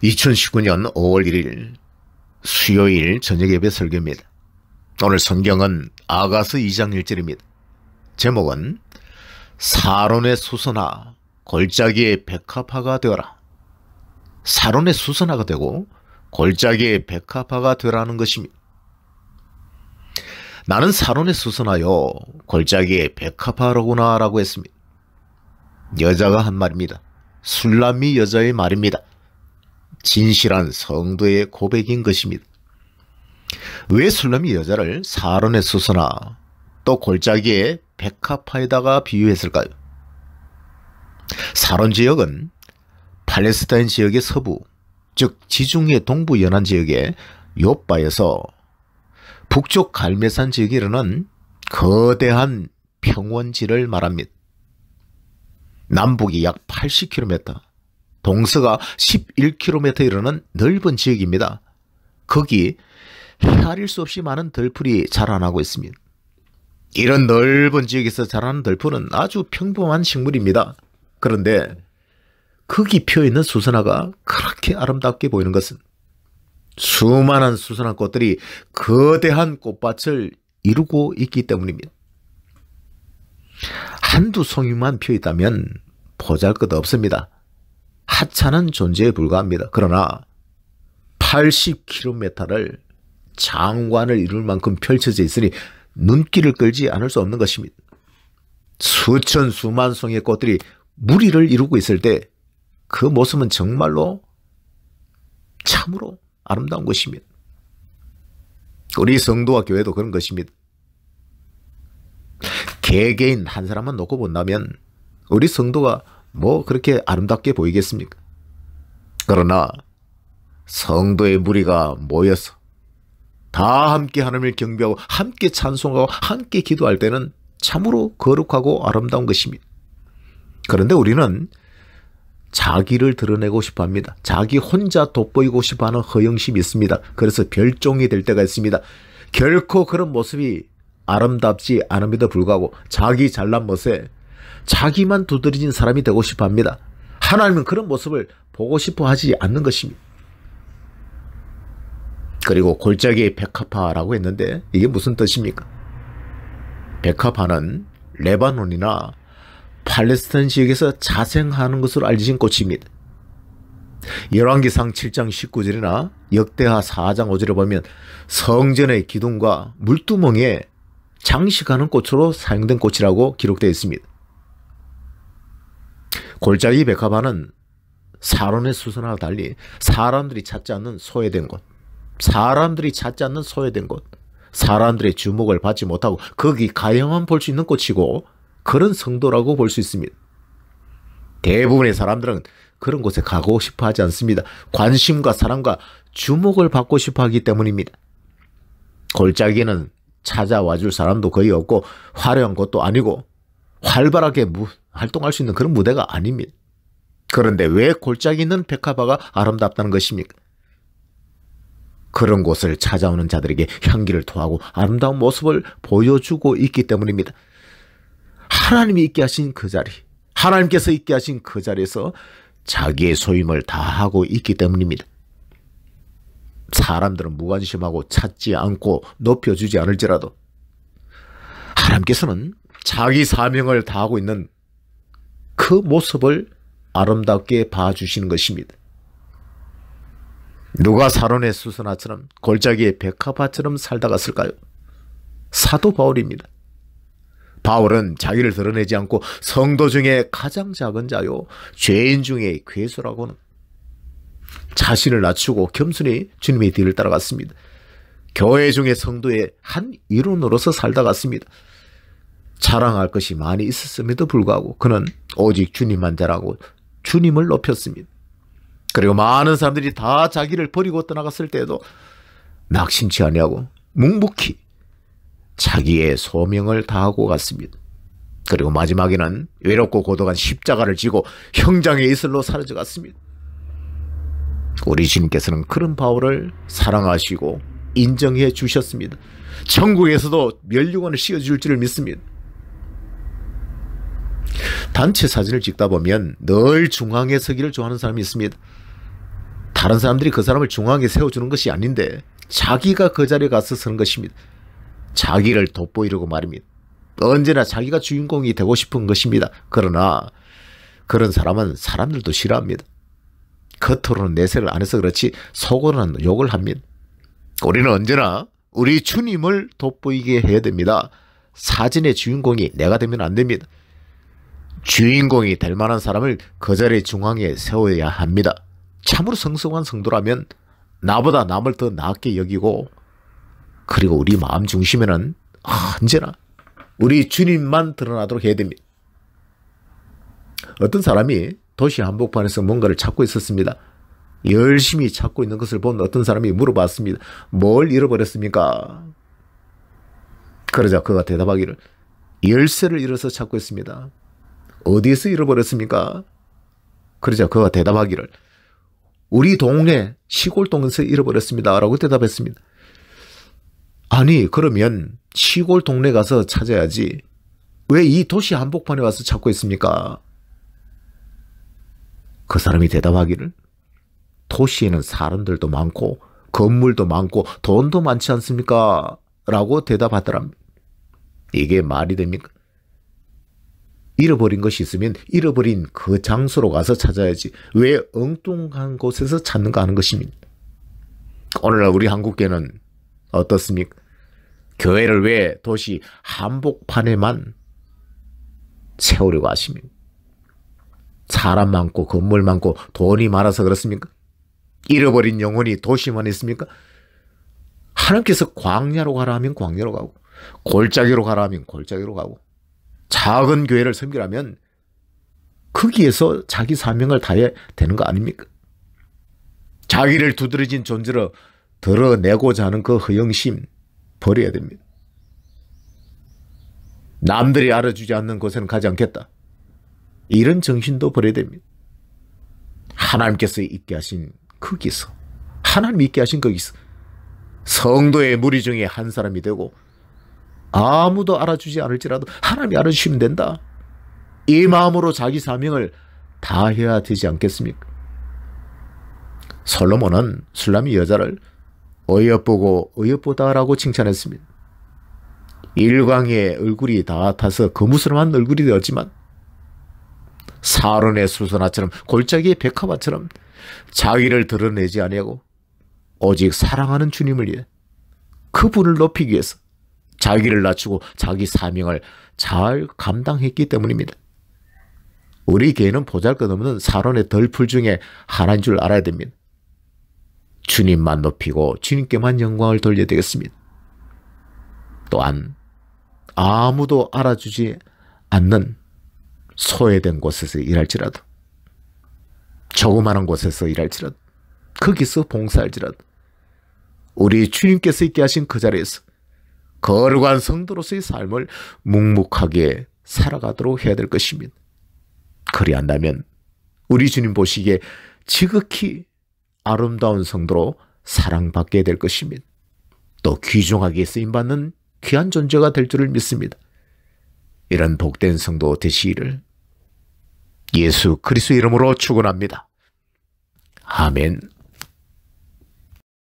2019년 5월 1일 수요일 저녁 예배 설교입니다. 오늘 성경은 아가서 2장 1절입니다. 제목은 사론의 수선화 골짜기의 백합화가 되어라. 사론의 수선화가 되고 골짜기의 백합화가 되라는 것입니다. 나는 사론의 수선화요 골짜기의 백합화로구나 라고 했습니다. 여자가 한 말입니다. 술람이 여자의 말입니다. 진실한 성도의 고백인 것입니다. 왜 술람이 여자를 사론의 수선화 또 골짜기의 백합화에다가 비유했을까요? 사론 지역은 팔레스타인 지역의 서부, 즉 지중해 동부 연안 지역의 욥바에서 북쪽 갈매산 지역에 이르는 거대한 평원지를 말합니다. 남북이 약 80km, 동서가 11km에 이르는 넓은 지역입니다. 거기 헤아릴 수 없이 많은 들풀이 자라나고 있습니다. 이런 넓은 지역에서 자라는 들풀은 아주 평범한 식물입니다. 그런데 거기 피어있는 수선화가 그렇게 아름답게 보이는 것은 수많은 수선화 꽃들이 거대한 꽃밭을 이루고 있기 때문입니다. 한두 송이만 피어있다면 보잘것없습니다. 하찮은 존재에 불과합니다. 그러나 80km를 장관을 이룰 만큼 펼쳐져 있으니 눈길을 끌지 않을 수 없는 것입니다. 수천 수만 송이의 꽃들이 무리를 이루고 있을 때 그 모습은 정말로 참으로 아름다운 것입니다. 우리 성도와 교회도 그런 것입니다. 개개인 한 사람만 놓고 본다면 우리 성도가 뭐 그렇게 아름답게 보이겠습니까? 그러나 성도의 무리가 모여서 다 함께 하나님을 경배하고 함께 찬송하고 함께 기도할 때는 참으로 거룩하고 아름다운 것입니다. 그런데 우리는 자기를 드러내고 싶어 합니다. 자기 혼자 돋보이고 싶어 하는 허영심이 있습니다. 그래서 별종이 될 때가 있습니다. 결코 그런 모습이 아름답지 않음에도 불구하고 자기 잘난 멋에 자기만 두드러진 사람이 되고 싶어 합니다. 하나님은 그런 모습을 보고 싶어 하지 않는 것입니다. 그리고 골짜기의 백합화라고 했는데 이게 무슨 뜻입니까? 백합화는 레바논이나 팔레스타인 지역에서 자생하는 것으로 알려진 꽃입니다. 열왕기상 7장 19절이나 역대하 4장 5절에 보면 성전의 기둥과 물두멍에 장식하는 꽃으로 사용된 꽃이라고 기록되어 있습니다. 골짜기 백합화는 사론의 수선화와 달리 사람들이 찾지 않는 소외된 곳, 사람들이 찾지 않는 소외된 곳, 사람들의 주목을 받지 못하고 거기 가야만 볼 수 있는 꽃이고 그런 성도라고 볼 수 있습니다. 대부분의 사람들은 그런 곳에 가고 싶어 하지 않습니다. 관심과 사랑과 주목을 받고 싶어 하기 때문입니다. 골짜기는 찾아와 줄 사람도 거의 없고 화려한 곳도 아니고 활발하게 활동할 수 있는 그런 무대가 아닙니다. 그런데 왜 골짜기 있는 백합화가 아름답다는 것입니까? 그런 곳을 찾아오는 자들에게 향기를 토하고 아름다운 모습을 보여주고 있기 때문입니다. 하나님이 있게 하신 그 자리, 하나님께서 있게 하신 그 자리에서 자기의 소임을 다하고 있기 때문입니다. 사람들은 무관심하고 찾지 않고 높여주지 않을지라도 하나님께서는 자기 사명을 다하고 있는 그 모습을 아름답게 봐주시는 것입니다. 누가 사론의 수선화처럼 골짜기의 백합화처럼 살다 갔을까요? 사도 바울입니다. 바울은 자기를 드러내지 않고 성도 중에 가장 작은 자요 죄인 중에 괴수라고는 자신을 낮추고 겸손히 주님의 뒤를 따라갔습니다. 교회 중에 성도의 한 일원으로서 살다 갔습니다. 자랑할 것이 많이 있었음에도 불구하고 그는 오직 주님만 자랑하고 주님을 높였습니다. 그리고 많은 사람들이 다 자기를 버리고 떠나갔을 때에도 낙심치 아니하고 묵묵히 자기의 소명을 다하고 갔습니다. 그리고 마지막에는 외롭고 고독한 십자가를 지고 형장의 이슬로 사라져 갔습니다. 우리 주님께서는 그런 바울을 사랑하시고 인정해 주셨습니다. 천국에서도 멸류관을 씌워줄 줄을 믿습니다. 단체 사진을 찍다 보면 늘 중앙에 서기를 좋아하는 사람이 있습니다. 다른 사람들이 그 사람을 중앙에 세워주는 것이 아닌데 자기가 그 자리에 가서 서는 것입니다. 자기를 돋보이려고 말입니다. 언제나 자기가 주인공이 되고 싶은 것입니다. 그러나 그런 사람은 사람들도 싫어합니다. 겉으로는 내색을 안 해서 그렇지 속으로는 욕을 합니다. 우리는 언제나 우리 주님을 돋보이게 해야 됩니다. 사진의 주인공이 내가 되면 안 됩니다. 주인공이 될 만한 사람을 그 자리의 중앙에 세워야 합니다. 참으로 성성한 성도라면 나보다 남을 더 낫게 여기고, 그리고 우리 마음 중심에는 언제나 우리 주님만 드러나도록 해야 됩니다. 어떤 사람이 도시 한복판에서 뭔가를 찾고 있었습니다. 열심히 찾고 있는 것을 본 어떤 사람이 물어봤습니다. 뭘 잃어버렸습니까? 그러자 그가 대답하기를 열쇠를 잃어서 찾고 있습니다. 어디에서 잃어버렸습니까? 그러자 그가 대답하기를 우리 동네 시골동에서 잃어버렸습니다 라고 대답했습니다. 아니, 그러면 시골 동네 가서 찾아야지 왜 이 도시 한복판에 와서 찾고 있습니까? 그 사람이 대답하기를 도시에는 사람들도 많고 건물도 많고 돈도 많지 않습니까? 라고 대답하더랍니다. 이게 말이 됩니까? 잃어버린 것이 있으면 잃어버린 그 장소로 가서 찾아야지 왜 엉뚱한 곳에서 찾는가 하는 것입니다. 오늘날 우리 한국교회는 어떻습니까? 교회를 왜 도시 한복판에만 세우려고 하십니까? 사람 많고 건물 많고 돈이 많아서 그렇습니까? 잃어버린 영혼이 도시만 있습니까? 하나님께서 광야로 가라 하면 광야로 가고 골짜기로 가라 하면 골짜기로 가고 작은 교회를 섬기라면 거기에서 자기 사명을 다해야 되는 거 아닙니까? 자기를 두드러진 존재로 드러내고자 하는 그 허영심 버려야 됩니다. 남들이 알아주지 않는 곳에는 가지 않겠다. 이런 정신도 버려야 됩니다. 하나님께서 있게 하신 거기서, 하나님이 있게 하신 거기서 성도의 무리 중에 한 사람이 되고 아무도 알아주지 않을지라도 하나님이 알아주시면 된다. 이 마음으로 자기 사명을 다해야 되지 않겠습니까? 솔로몬은 술람이 여자를 어여쁘고 어여쁘다라고 칭찬했습니다. 일광의 얼굴이 다 타서 거무스름한 얼굴이 되었지만 사론의 수선화처럼 골짜기의 백합화처럼 자기를 드러내지 아니하고 오직 사랑하는 주님을 위해 그분을 높이기 위해서 자기를 낮추고 자기 사명을 잘 감당했기 때문입니다. 우리 교회는 보잘것없는 사론의 덜풀 중에 하나인 줄 알아야 됩니다. 주님만 높이고 주님께만 영광을 돌려야 되겠습니다. 또한 아무도 알아주지 않는 소외된 곳에서 일할지라도, 조그마한 곳에서 일할지라도, 거기서 봉사할지라도 우리 주님께서 있게 하신 그 자리에서 거룩한 성도로서의 삶을 묵묵하게 살아가도록 해야 될 것입니다. 그리 한다면 우리 주님 보시기에 지극히 아름다운 성도로 사랑받게 될 것입니다. 또 귀중하게 쓰임받는 귀한 존재가 될 줄을 믿습니다. 이런 복된 성도 되시기를 예수 그리스도의 이름으로 축원합니다. 아멘.